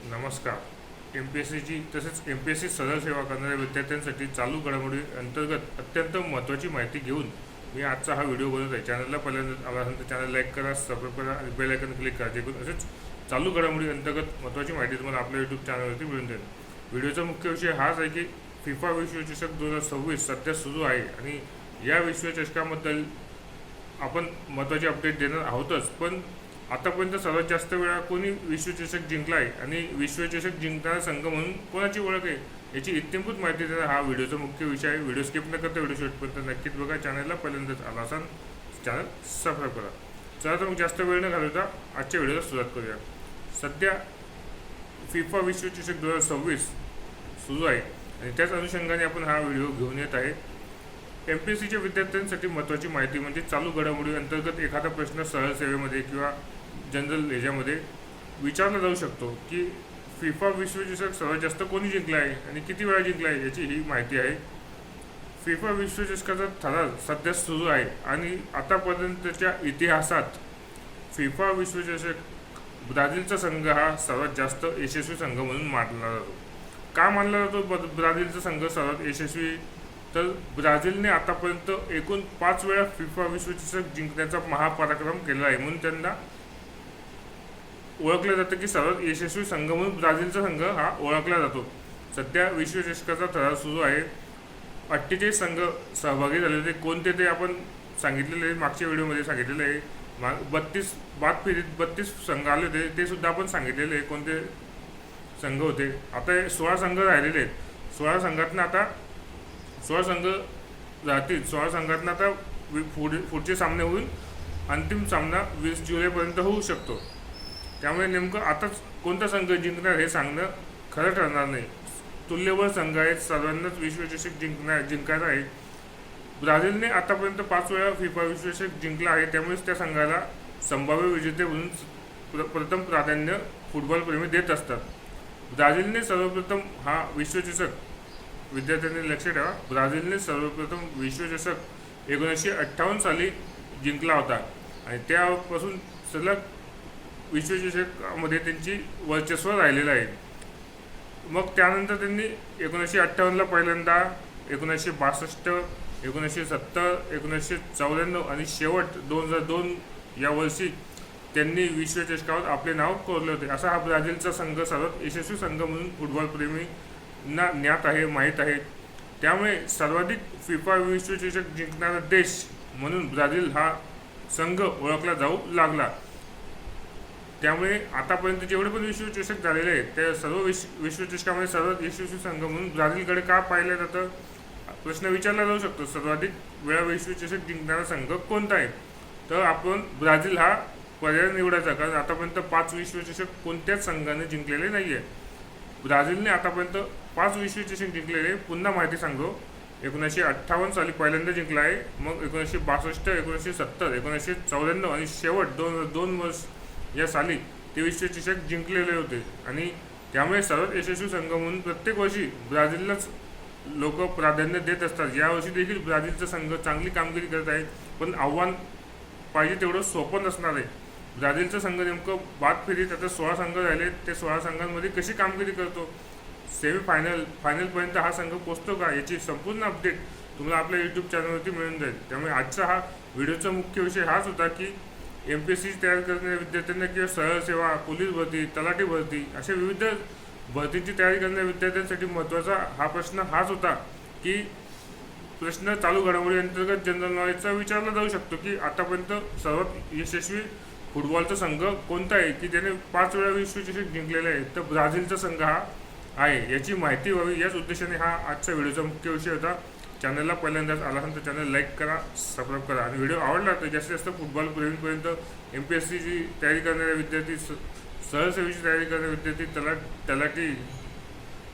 नमस्कार. MPSCची तसेच MPSC सरळ सेवा करणाऱ्या विद्यार्थ्यांसाठी चालू घडामोडी अंतर्गत अत्यंत महत्त्वाची माहिती घेऊन मी आजचा हा व्हिडिओ बनवत आहे. चॅनलला पहिल्यांदा आला असेल तर चॅनल लाईक करा, सबस्क्राईब करा आणि बेल आयकॉन क्लिक करा, जेणेकरून असेच चालू घडामोडी अंतर्गत महत्त्वाची माहिती तुम्हाला आपल्या यूट्यूब चॅनलवरती मिळून जाईल. व्हिडिओचा मुख्य विषय हाच आहे की फिफा विश्वचषक 2026 सध्या सुरू आहे आणि या विश्वचषकाबद्दल आपण महत्त्वाचे अपडेट देणार आहोतच. पण आतापर्यंत सर्वात जास्त वेळा कोणी विश्वचषक जिंकला आहे आणि विश्वचषक जिंकणारा संघ म्हणून कोणाची ओळख आहे याची इत्थंभूत माहिती देणं हा व्हिडिओचा मुख्य विषय आहे. व्हिडिओ स्किप न करता व्हिडिओ शेवटपर्यंत नक्कीच बघा. चॅनलला पहिल्यांदाच आला असाल चॅनल सबस्क्राईब करा. चला तर मग जास्त वेळ न घालवता आजच्या व्हिडिओला सुरुवात करूया. सध्या फिफा विश्वचषक 2026 सुरू आहे आणि त्याच अनुषंगाने आपण हा व्हिडिओ घेऊन येत आहे. MPSCच्या विद्यार्थ्यांसाठी महत्त्वाची माहिती म्हणजे चालू घडामोडी अंतर्गत एखादा प्रश्न सरळ सेवेमध्ये किंवा जनरल ह्याच्यामध्ये विचारला जाऊ शकतो की फिफा विश्वचषक सर्वात जास्त कोणी जिंकला आहे आणि किती वेळा जिंकला आहे याची ही माहिती आहे. फिफा विश्वचषकाचा थरार सध्या सुरू आहे आणि आतापर्यंतच्या इतिहासात फिफा विश्वचषक ब्राझीलचा संघ हा सर्वात जास्त यशस्वी संघ म्हणून मानला जातो. का मानला जातो ब्राझीलचा संघ सर्वात यशस्वी? तर ब्राझीलने आतापर्यंत एकूण 5 वेळा फिफा विश्वचषक जिंकण्याचा महापराक्रम केला आहे, म्हणून त्यांना ओळखलं जातं की सर्वात यशस्वी संघ म्हणून ब्राझीलचा संघ हा ओळखला जातो. सध्या विश्वचषकाचा थरार सुरू आहे. 48 संघ सहभागी झालेले होते. कोणते ते आपण सांगितलेले आहे, मागच्या व्हिडिओमध्ये सांगितलेले आहे. बाद फेरीत 32 संघ आले होते, ते सुद्धा आपण सांगितलेले आहे कोणते संघ होते. आता 16 संघ राहिलेले आहेत. 16 संघातनं आता 16 संघ राहतील. 16 संघातनं आता पुढचे सामने होईल. अंतिम सामना 20 जुलैपर्यंत होऊ शकतो. त्यामुळे नेमकं आताच कोणता संघ जिंकणार हे सांगणं खरं ठरणार नाही. तुल्यबळ संघ आहेत, सर्वांनाच विश्वचषक जिंकायचा आहे. ब्राझीलने आतापर्यंत 5 वेळा फिफा विश्वचषक जिंकला आहे, त्यामुळेच त्या संघाला संभाव्य विजेते म्हणून प्रथम प्राधान्य फुटबॉलप्रेमी देत असतात. ब्राझीलने सर्वप्रथम हा विश्वचषक, विद्यार्थ्यांनी लक्ष ठेवा, ब्राझीलने सर्वप्रथम विश्वचषक 1958 साली जिंकला होता आणि त्यापासून सलग विश्वचषकामध्ये त्यांची वर्चस्व राहिलेलं आहे. मग त्यानंतर त्यांनी 1958ला पहिल्यांदा, 1962, 1970, 1994 आणि शेवट 2002 या वर्षी त्यांनी विश्वचषकावर आपले नाव कोरले होते. असा हा ब्राझीलचा संघ सर्वात यशस्वी संघ म्हणून फुटबॉलप्रेमींना ज्ञात आहे, माहीत आहे. त्यामुळे सर्वाधिक फिफा विश्वचषक जिंकणारा देश म्हणून ब्राझील हा संघ ओळखला जाऊ लागला. त्यामुळे आतापर्यंत जेवढे पण विश्वचषक झालेले आहेत त्या सर्व विश्वचषकामध्ये सर्वात यशस्वी संघ म्हणून ब्राझीलकडे का पाहिलं जातं प्रश्न विचारला जाऊ शकतो. सर्वाधिक वेळा विश्वचषक जिंकणारा संघ कोणता आहे? तर आपण ब्राझील हा पर्याय निवडायचा, कारण आतापर्यंत 5 विश्वचषक कोणत्याच संघाने जिंकलेले नाही आहे. ब्राझीलने आतापर्यंत 5 विश्वचषक जिंकलेले. पुन्हा माहिती सांगतो, 1958 साली पहिल्यांदा जिंकला आहे, मग 1962, 1970, 1994 आणि शेवट 2002 वर्ष या साली ते विश्वचषक जिंकलेले होते. आणि त्यामुळे सर्वात यशस्वी संघ म्हणून प्रत्येक वर्षी ब्राझीललाच लोक प्राधान्य देत असतात. यावर्षी देखील ब्राझीलचा संघ चांगली कामगिरी करत आहे, पण आव्हान पाहिजे तेवढं सोपं नसणार आहे. ब्राझीलचा संघ नेमकं बाद फेरीत आता 16 संघ राहिले, ते 16 संघांमध्ये कशी कामगिरी करतो, फायनलपर्यंत हा संघ पोचतो का, याची संपूर्ण अपडेट तुम्हाला आपल्या यूट्यूब चॅनलवरती मिळून जाईल. त्यामुळे आजचा हा व्हिडिओचा मुख्य विषय हाच होता की MPSC तयार करणाऱ्या विद्यार्थ्यांना किंवा सरळ सेवा, पोलीस भरती, तलाठी भरती अशा विविध भरतींची तयारी करणाऱ्या विद्यार्थ्यांसाठी महत्त्वाचा हा प्रश्न हाच होता की प्रश्न चालू घडामोडी अंतर्गत जनरल नॉलेजचा विचारला जाऊ शकतो की आतापर्यंत सर्वात यशस्वी फुटबॉलचा संघ कोणता आहे की त्याने 5 वेळा विश्वचषक जिंकलेला आहे. तर ब्राझीलचा संघ हा आहे, याची माहिती व्हावी याच उद्देशाने हा आजचा व्हिडिओचा मुख्य विषय होता. चॅनलला पहिल्यांदाच आला असेल तर चॅनल लाईक करा, सबस्क्राईब करा आणि व्हिडिओ आवडला तर जास्तीत जास्त फुटबॉल प्रेमीपर्यंत, MPSCची तयारी करणारे विद्यार्थी, सहल सेवेची तयारी करणारे विद्यार्थी, तलाठी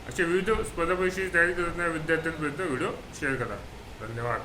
अशा विविध स्पर्धा परीक्षेची तयारी करणाऱ्या विद्यार्थ्यांपर्यंत व्हिडिओ शेअर करा. धन्यवाद.